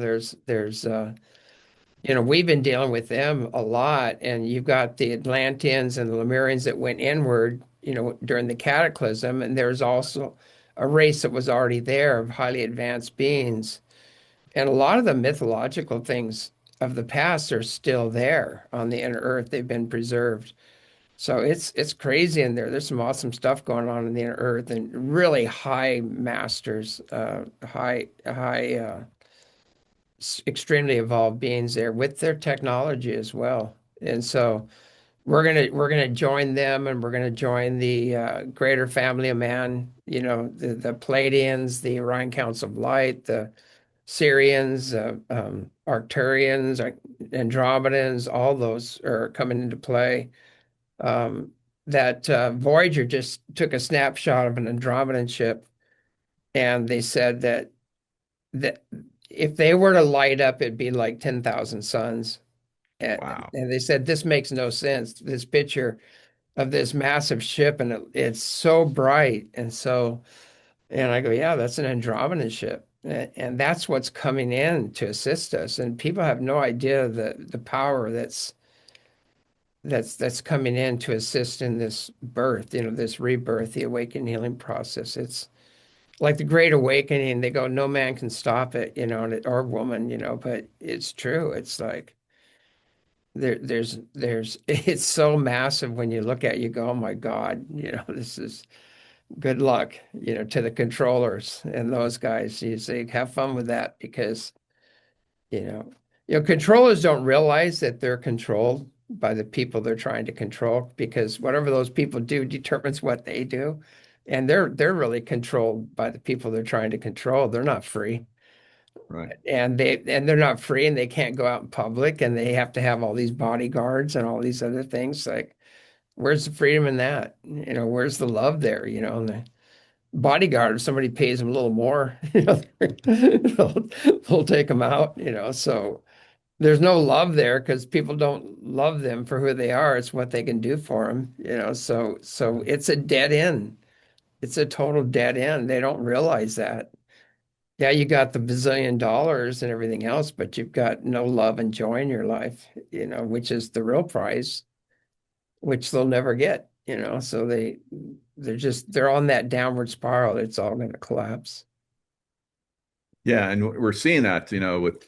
We've been dealing with them a lot, and you've got the Atlanteans and the Lemurians that went inward, during the cataclysm, and there's also a race that was already there of highly advanced beings. And a lot of the mythological things of the past are still there on the inner earth. They've been preserved. So it's crazy in there. There's some awesome stuff going on in the inner earth and really high masters, extremely evolved beings there with their technology as well. And so we're gonna join them, and we're gonna join the greater family of man. The Pleiadians, the Orion Counts of Light, the Syrians, Arcturians, Andromedans, all those are coming into play. Um, that Voyager just took a snapshot of an Andromedan ship, and they said that if they were to light up, it'd be like 10,000 suns. And, Wow. and they said this makes no sense. This picture of this massive ship, and it's so bright and I go, yeah, that's an Andromedan ship. And that's what's coming in to assist us. And people have no idea the power that's coming in to assist in this birth, this rebirth, the awakening healing process. It's like the Great Awakening. They go, no man can stop it, or woman, but it's true. It's like there's it's so massive when you look at it, you go, oh my God, this is good luck, to the controllers and those guys. You say, have fun with that because, you know, controllers don't realize that they're controlled by the people they're trying to control because whatever those people do determines what they do. And they're really controlled by the people they're trying to control. They're not free. Right. And they're not free and they can't go out in public and they have to have all these bodyguards and all these other things. Like, where's the freedom in that? Where's the love there? And the bodyguard, if somebody pays them a little more, they'll take them out, So there's no love there because people don't love them for who they are. It's what they can do for them, So it's a dead end. It's a total dead end. They don't realize that. Yeah, you got the bazillion dollars and everything else, but you've got no love and joy in your life, which is the real prize, which they'll never get, So they're on that downward spiral. It's all going to collapse. Yeah, and we're seeing that,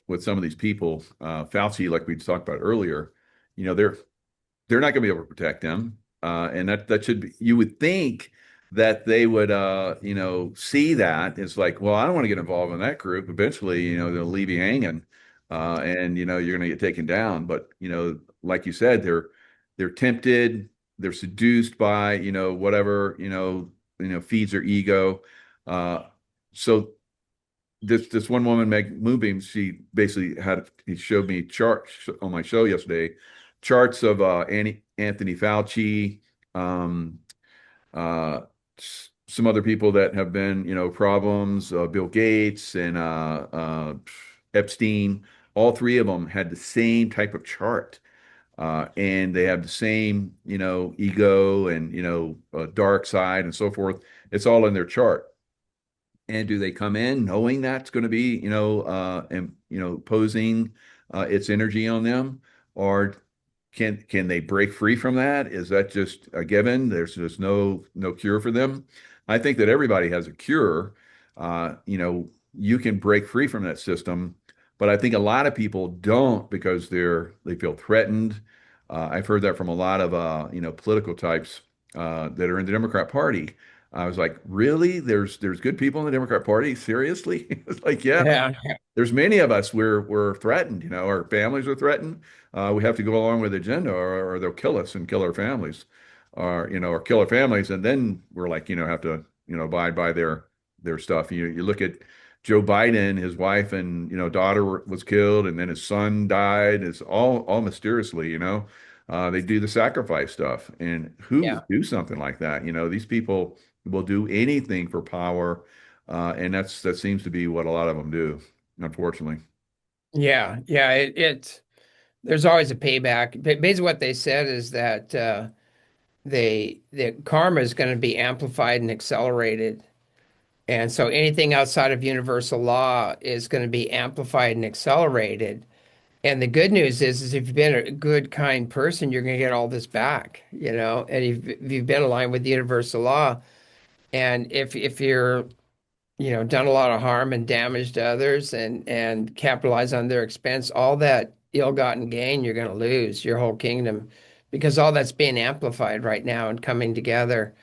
with some of these people, Fauci, like we talked about earlier, they're not going to be able to protect them, and that should be. You would think that they would, see that it's like, well, I don't want to get involved in that group. Eventually, they'll leave you hanging, and you're going to get taken down. But like you said, they're tempted, they're seduced by whatever feeds their ego. So this one woman, Meg Moonbeam, she basically he showed me charts on my show yesterday, charts of Anthony Fauci, um, some other people that have been, problems, Bill Gates and Epstein. All three of them had the same type of chart, and they have the same, ego and dark side and so forth. It's all in their chart. And do they come in knowing that's going to be, and posing its energy on them, or can they break free from that? Is that just a given? There's just no cure for them. I think that everybody has a cure. You can break free from that system, but I think a lot of people don't because they feel threatened. I've heard that from a lot of political types that are in the Democrat Party. I was like, really? There's good people in the Democrat Party? Seriously? It's like, yeah, Yeah. there's many of us we're threatened, our families are threatened. We have to go along with the agenda or they'll kill us and kill our families. Or kill our families, and then we're like, have to abide by their stuff. You look at Joe Biden, his wife and daughter was killed, and then his son died. It's all mysteriously, they do the sacrifice stuff, and who Yeah. would do something like that? These people will do anything for power, and that seems to be what a lot of them do, unfortunately. Yeah. Yeah. There's always a payback. Basically, what they said is that the karma is going to be amplified and accelerated. And so anything outside of universal law is going to be amplified and accelerated. And the good news is if you've been a good, kind person, you're going to get all this back, and if you've been aligned with universal law, and if you're, done a lot of harm and damage to others and capitalize on their expense, all that ill-gotten gain you're going to lose your whole kingdom because all that's being amplified right now and coming together.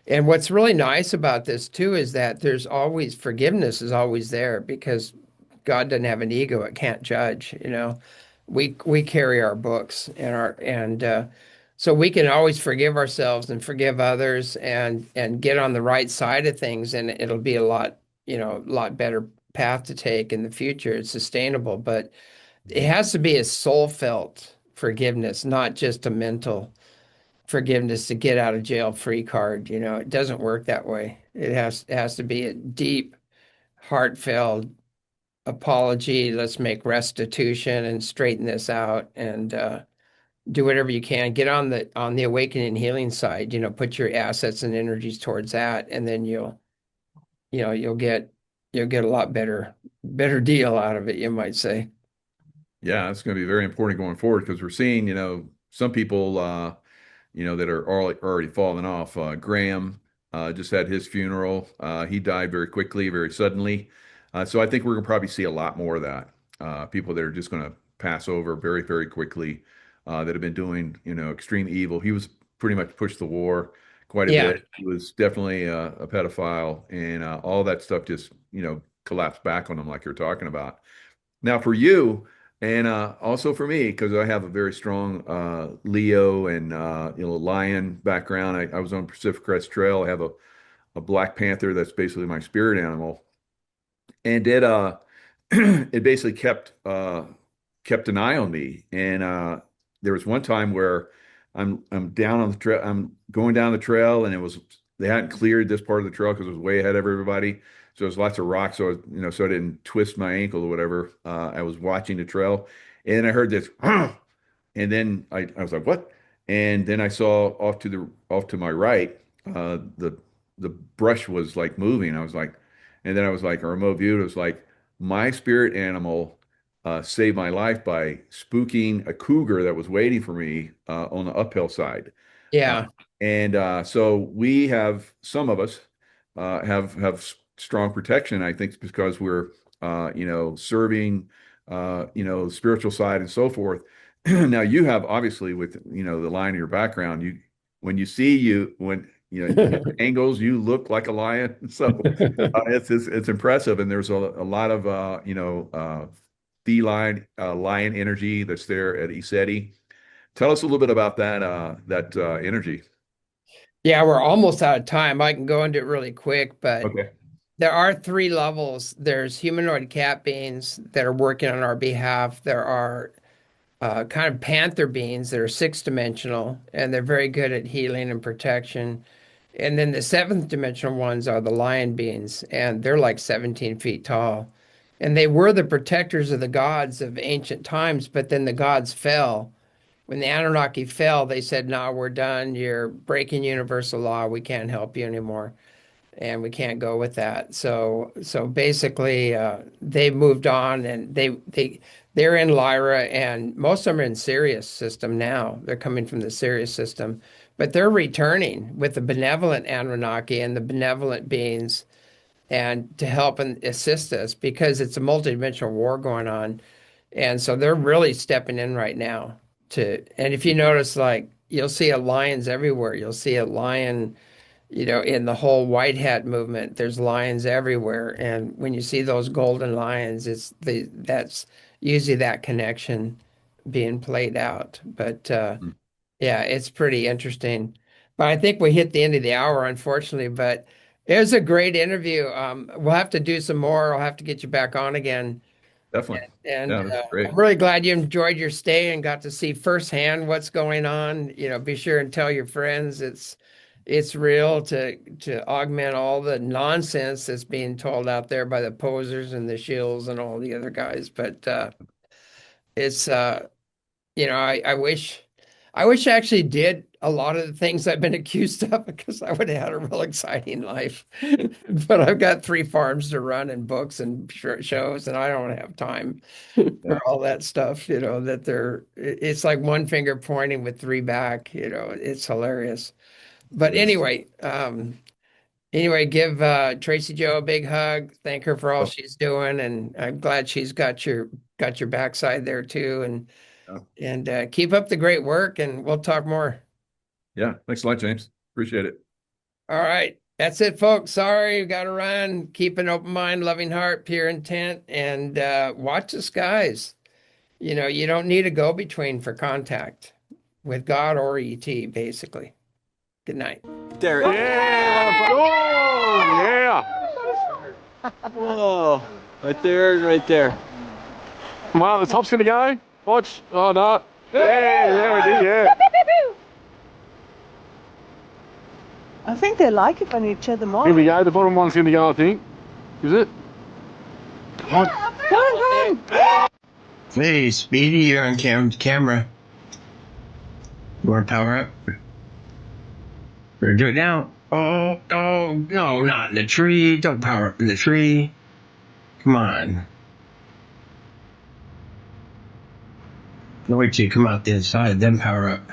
And what's really nice about this too is that there's always forgiveness is always there because God doesn't have an ego, it can't judge. We carry our books and so we can always forgive ourselves and forgive others and get on the right side of things, and it'll be a lot better path to take in the future. It's sustainable, but it has to be a soul felt forgiveness, not just a mental forgiveness to get out of jail free card. It doesn't work that way. It has to be a deep, heartfelt apology. Let's make restitution and straighten this out and do whatever you can. Get on the awakening and healing side. Put your assets and energies towards that, and then you know you'll get a lot better deal out of it, you might say. Yeah, it's going to be very important going forward because we're seeing, some people, that are already falling off. Graham just had his funeral. He died very quickly, very suddenly. So I think we're going to probably see a lot more of that. People that are just going to pass over very, very quickly, that have been doing, extreme evil. He was pretty much pushed the war quite a Yeah. bit. He was definitely a pedophile, and all that stuff just, collapsed back on him, like you're talking about. Now, for you, and also for me, because I have a very strong Leo and lion background. I was on Pacific Crest Trail. I have a Black Panther that's basically my spirit animal, and it it basically kept an eye on me. And there was one time where I'm down on the trail, I'm going down the trail, and they hadn't cleared this part of the trail because it was way ahead of everybody. So there's lots of rocks, so so I didn't twist my ankle or whatever. I was watching the trail, and I heard this, and then I was like, "What?" And then I saw off to my right, the brush was like moving. I was like, and then I was like, a remote view. It was like my spirit animal saved my life by spooking a cougar that was waiting for me on the uphill side. Uh, Yeah. and so we have some of us have strong protection. I think it's because we're serving spiritual side and so forth. Now you have obviously with the line of your background, you when you see you when angles, you look like a lion. So it's impressive, and there's a lot of feline lion energy that's there at ECETI. Tell us a little bit about that energy. Yeah, we're almost out of time. I can go into it really quick, but Okay. there are three levels. There's humanoid cat beings that are working on our behalf. There are kind of panther beings that are six-dimensional, and they're very good at healing and protection. And then the seventh dimensional ones are the lion beings, and they're like 17 feet tall. And they were the protectors of the gods of ancient times, but then the gods fell. When the Anunnaki fell, they said, "No, we're done. You're breaking universal law. We can't help you anymore." And we can't go with that. So basically, they moved on, and they're in Lyra, and most of them are in Sirius system now. They're coming from the Sirius system, but they're returning with the benevolent Anunnaki and the benevolent beings, and to help and assist us because it's a multidimensional war going on, and so they're really stepping in right now. And if you notice, like you'll see a lions everywhere. You'll see a lion in the whole white hat movement, there's lions everywhere. And when you see those golden lions, that's usually that connection being played out. But yeah, it's pretty interesting. But I think we hit the end of the hour, unfortunately. But It was a great interview. We'll have to do some more. I'll have to get you back on again. Definitely. And Yeah, that's great. I'm really glad you enjoyed your stay and got to see firsthand what's going on. Be sure and tell your friends it's real to augment all the nonsense that's being told out there by the posers and the shills and all the other guys. But it's I wish I actually did a lot of the things I've been accused of because I would have had a real exciting life. But I've got 3 farms to run and books and shows, and I don't have time Yeah. for all that stuff, that it's like one finger pointing with 3 back, it's hilarious. It But is. anyway, give Tracy Joe a big hug. Thank her for all Oh, she's doing, and I'm glad she's got your backside there too. yeah. And keep up the great work, and we'll talk more. Yeah. Thanks a lot, James. Appreciate it. All right. That's it, folks. Sorry, got to run. Keep an open mind, loving heart, pure intent, and watch the skies. You don't need a go-between for contact with God or ET, basically. Good night. There. Yeah. Oh, yeah. Whoa. Right there, right there. Come on, the top's gonna go. Watch. Oh, no. Yeah, there it is, yeah. I think they like it when you cheer them on. Here we go. The bottom one's gonna go, I think. Is it? Come on. Come on. Hey, Speedy, you're on camera. You want to power up? We're gonna do it now. Oh, no, not in the tree. Don't power up in the tree. Come on. No, wait till you come out the inside, then power up.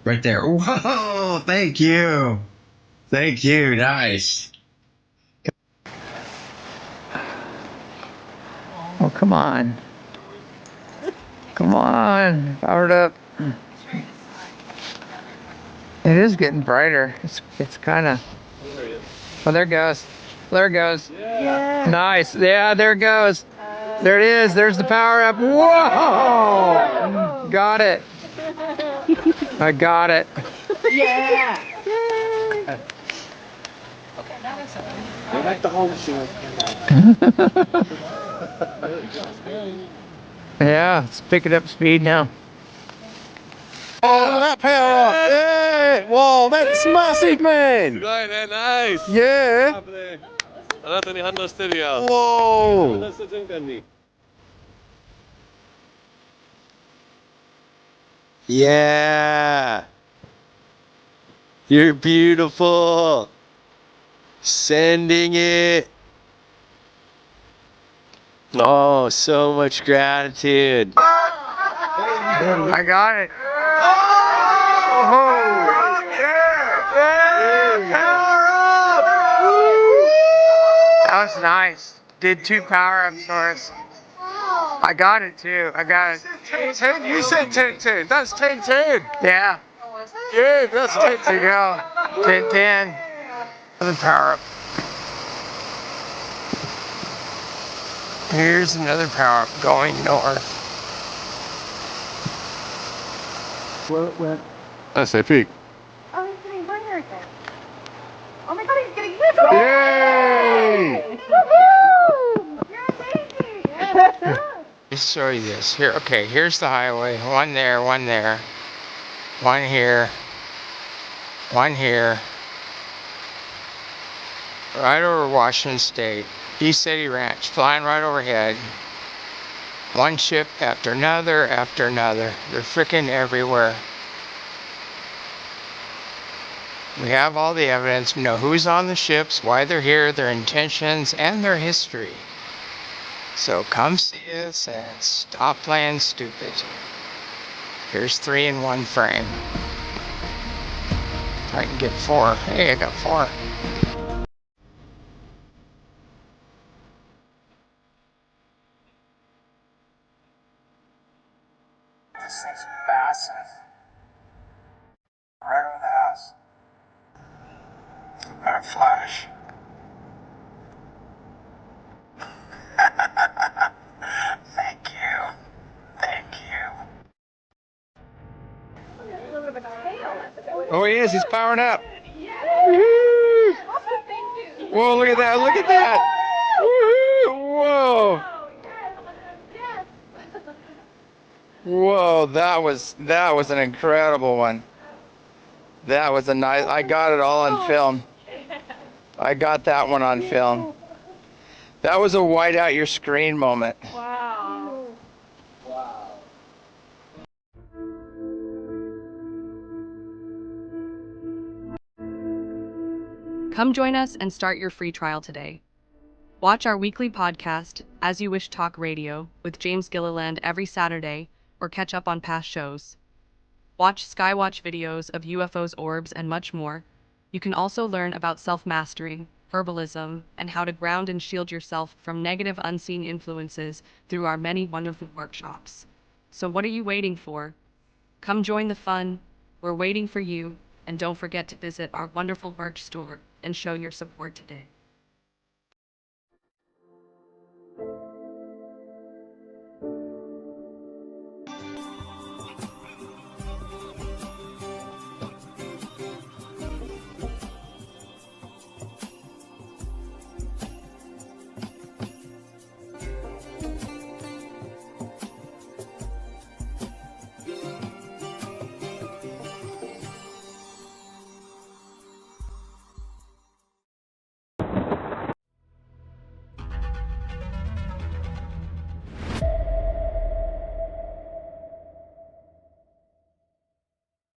Right there. Whoa, thank you. Thank you, nice. Oh, come on. Come on. Powered up. It is getting brighter. It's kind of... Oh, there it goes. There it goes. Yeah. Nice. Yeah, there it goes. There it is. There's the power up. Whoa! Got it. I got it. Yeah. I like the whole show. Yeah, let's pick it up speed now. Oh, that power! Yeah! Whoa, that's massive, man! Right there, nice! Yeah. Whoa! Yeah! You're beautiful! Sending it! Oh, so much gratitude! I got it. That was nice. Did 2 power-ups for us. I got it too. I got it. 10, you said 10. That's 10. Yeah. Yeah, that's 10. There you go. 10. Another power-up. Here's another power-up going north. That's epic. Oh, he's getting burned again. Oh my god, he's getting whistled! Yay! Woohoo! You're amazing! Just show you this. Here, okay, here's the highway. One there, one there. One here. One here. Right over Washington State. ECETI Ranch, flying right overhead. One ship after another after another. They're freaking everywhere. We have all the evidence. We know who's on the ships, why they're here, their intentions, and their history. So come see us and stop playing stupid. Here's 3 in 1 frame. I can get 4. Hey, I got 4. This thing's massive. Right over the house. Our flash. Thank you. Thank you. Oh, he is. He's powering up. Whoa, look at that, look at that. Woo-hoo. Whoa. Whoa, that was an incredible one. That was a nice, I got it all on film. I got that one on film. That was a white out your screen moment. Wow. Come join us and start your free trial today. Watch our weekly podcast, As You Wish Talk Radio, with James Gilliland every Saturday, or catch up on past shows. Watch Skywatch videos of UFOs, orbs, and much more. You can also learn about self-mastery, herbalism, and how to ground and shield yourself from negative unseen influences through our many wonderful workshops. So what are you waiting for? Come join the fun. We're waiting for you, and don't forget to visit our wonderful merch store and show your support today.